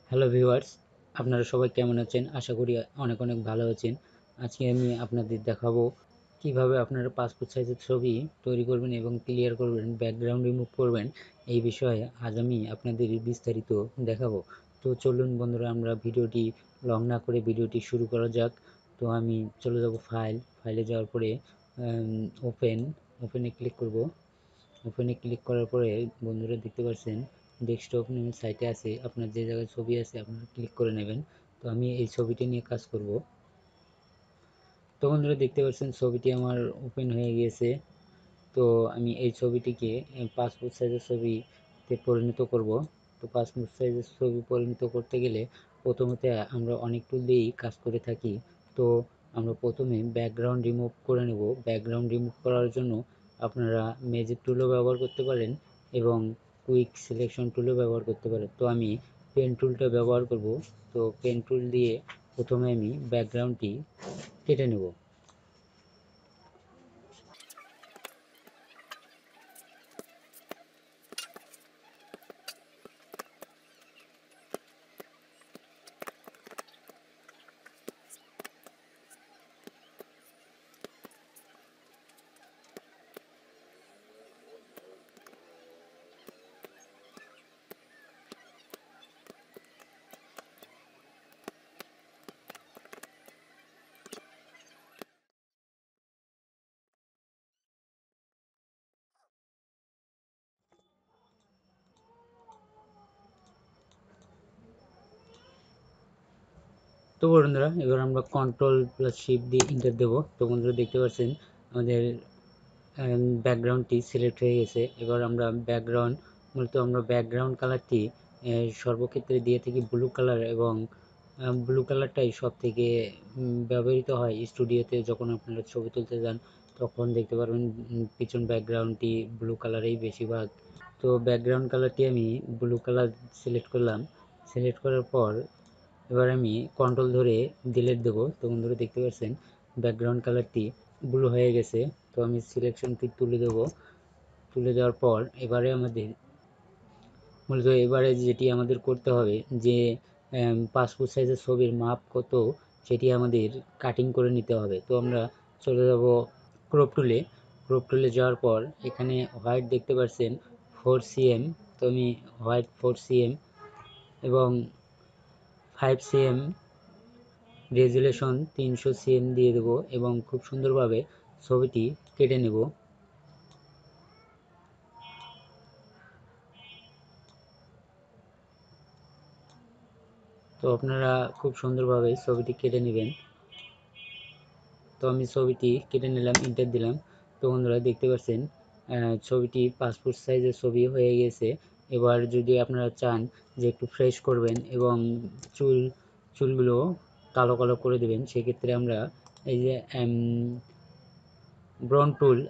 Hello viewers, আপনারা সবাই কেমন আছেন? আশা করি অনেক অনেক ভালো আছেন। আজকে আমি আপনাদের দেখাবো কিভাবে আপনারা পাসপোর্ট সাইজের ছবি তৈরি করবেন এবং ক্লিয়ার করবেন, ব্যাকগ্রাউন্ড রিমুভ করবেন। এই বিষয়ে আজ আমি আপনাদের বিস্তারিত দেখাবো। তো চলুন বন্ধুরা, আমরা ভিডিওটি লং না করে ভিডিওটি শুরু করা যাক। তো আমি চলে যাব ফাইলে যাওয়ার পরে ওপেনে ক্লিক করব। ওপেনে ক্লিক করার পরে বন্ধুরা দেখতে পাচ্ছেন ডেস্কটপ নেমে সাইটে আছে, আপনার যে জায়গায় ছবি আছে আপনারা ক্লিক করে নেবেন। তো আমি এই ছবিটি নিয়ে কাজ করব। তো বন্ধুরা দেখতে পাচ্ছেন ছবিটি আমার ওপেন হয়ে গিয়েছে। তো আমি এই ছবিটিকে পাসপোর্ট সাইজের ছবিতে পরিণত করব। তো পাসপোর্ট সাইজের ছবি পরিণত করতে গেলে প্রথমত আমরা অনেক টুল দিয়েই কাজ করে থাকি। তো আমরা প্রথমে ব্যাকগ্রাউন্ড রিমুভ করে নেব। ব্যাকগ্রাউন্ড রিমুভ করার জন্য আপনারা ম্যাজিক টুলও ব্যবহার করতে পারেন এবং কুইক সিলেকশন টুলও ব্যবহার করতে পারেন। তো আমি পেন টুলটা ব্যবহার করব। তো পেন টুল দিয়ে প্রথমে আমি ব্যাকগ্রাউন্ডটি কেটে নেব। তো বন্ধুরা এবার আমরা কন্ট্রোল প্লাস শিফট দিয়ে এন্টার দেব। তো বন্ধুরা দেখতে পাচ্ছেন আমাদের ব্যাকগ্রাউন্ডটি সিলেক্ট হয়ে গেছে। এবার আমরা মূলত আমরা ব্যাকগ্রাউন্ড কালারটি সর্বক্ষেত্রে দিয়ে থাকি ব্লু কালার, এবং ব্লু কালারটাই সব থেকে ব্যবহৃত হয় স্টুডিওতে। যখন আপনারা ছবি তুলতে যান তখন দেখতে পারবেন পিছন ব্যাকগ্রাউন্ডটি ব্লু কালারেই বেশিরভাগ। তো ব্যাকগ্রাউন্ড কালারটি আমি ব্লু কালার সিলেক্ট করলাম। সিলেক্ট করার পর এবার আমি কন্ট্রোল ধরে ডিলিট দেবো। তো বন্ধুরা দেখতে পাচ্ছেন ব্যাকগ্রাউন্ড কালারটি ব্লু হয়ে গেছে। তো আমি সিলেকশনটি তুলে দেবো। তুলে দেওয়ার পর এবারে যেটি আমাদের করতে হবে, যে পাসপোর্ট সাইজের ছবির মাপ কত সেটি আমাদের কাটিং করে নিতে হবে। তো আমরা চলে যাব ক্রপ টুলে যাওয়ার পর এখানে হোয়াইট দেখতে পাচ্ছেন 4 cm। তো আমি হোয়াইট 4 cm এবং 5 cm রেজুলেশন 300 cm দিয়ে দেবো এবং খুব সুন্দরভাবে ছবিটি কেটে নেব। তো আপনারা খুব সুন্দরভাবে ছবিটি কেটে নেবেন। তো আমি ছবিটি কেটে নিলাম, এন্টার দিলাম। তো বন্ধুরা দেখতে পাচ্ছেন ছবিটি পাসপোর্ট সাইজের ছবি হয়ে গেছে। এবার যদি আপনারা চান যে একটু ফ্রেশ করবেন এবং চুলগুলো কালো কালো করে দেবেন, সেক্ষেত্রে আমরা এই যে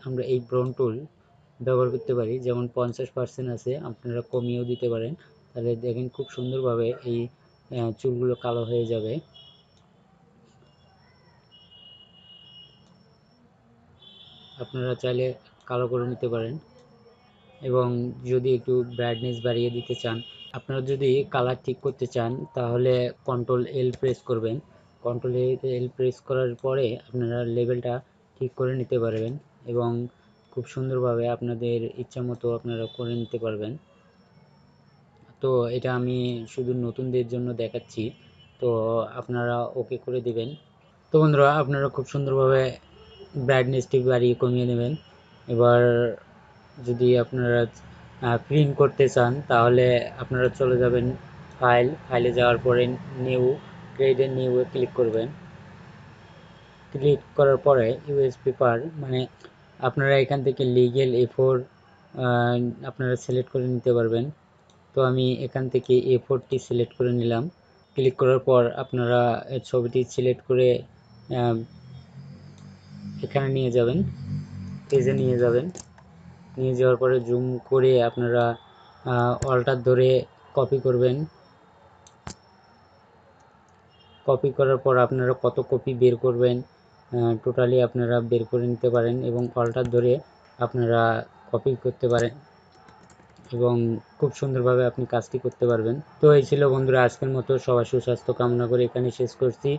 আমরা এই ব্রন টুল ব্যবহার করতে পারি। যেমন 50% আছে, আপনারা কমিয়েও দিতে পারেন। তাহলে দেখেন খুব সুন্দরভাবে এই চুলগুলো কালো হয়ে যাবে। আপনারা চাইলে কালো করে নিতে পারেন এবং যদি একটু ব্রাইটনেস বাড়িয়ে দিতে চান, আপনারা যদি কালার ঠিক করতে চান তাহলে কন্ট্রোল এল প্রেস করবেন। কন্ট্রোল এল প্রেস করার পরে আপনারা লেভেলটা ঠিক করে নিতে পারবেন এবং খুব সুন্দরভাবে আপনাদের ইচ্ছা মতো আপনারা করে নিতে পারবেন। তো এটা আমি শুধু নতুনদের জন্য দেখাচ্ছি। তো আপনারা ওকে করে দিবেন। তো বন্ধুরা আপনারা খুব সুন্দরভাবে ব্রাইটনেসটি বাড়িয়ে কমিয়ে নেবেন। এবার যদি আপনারা প্রিন্ট করতে চান তাহলে আপনারা চলে যাবেন ফাইলে যাওয়ার পরে নিউ এ ক্লিক করবেন। ক্লিক করার পরে ইউএস পেপার, মানে আপনারা এখান থেকে লিগেল A4 আপনারা সিলেক্ট করে নিতে পারবেন। তো আমি এখান থেকে A4টি সিলেক্ট করে নিলাম। ক্লিক করার পর আপনারা ছবিটি সিলেক্ট করে এখানে নিয়ে যাবেন, পেজে নিয়ে যাবেন। নিয়ে যাওয়ার পরে জুম করে আপনারা অল্টার ধরে কপি করবেন। কপি করার পর আপনারা কত কপি বের করবেন টোটালি আপনারা বের করে নিতে পারেন এবং অল্টার ধরে আপনারা কপি করতে পারেন এবং খুব সুন্দরভাবে আপনি কাজটি করতে পারবেন। তো এই ছিল বন্ধুরা আজকের মতো, সবার সুস্বাস্থ্য কামনা করে এখানে শেষ করছি।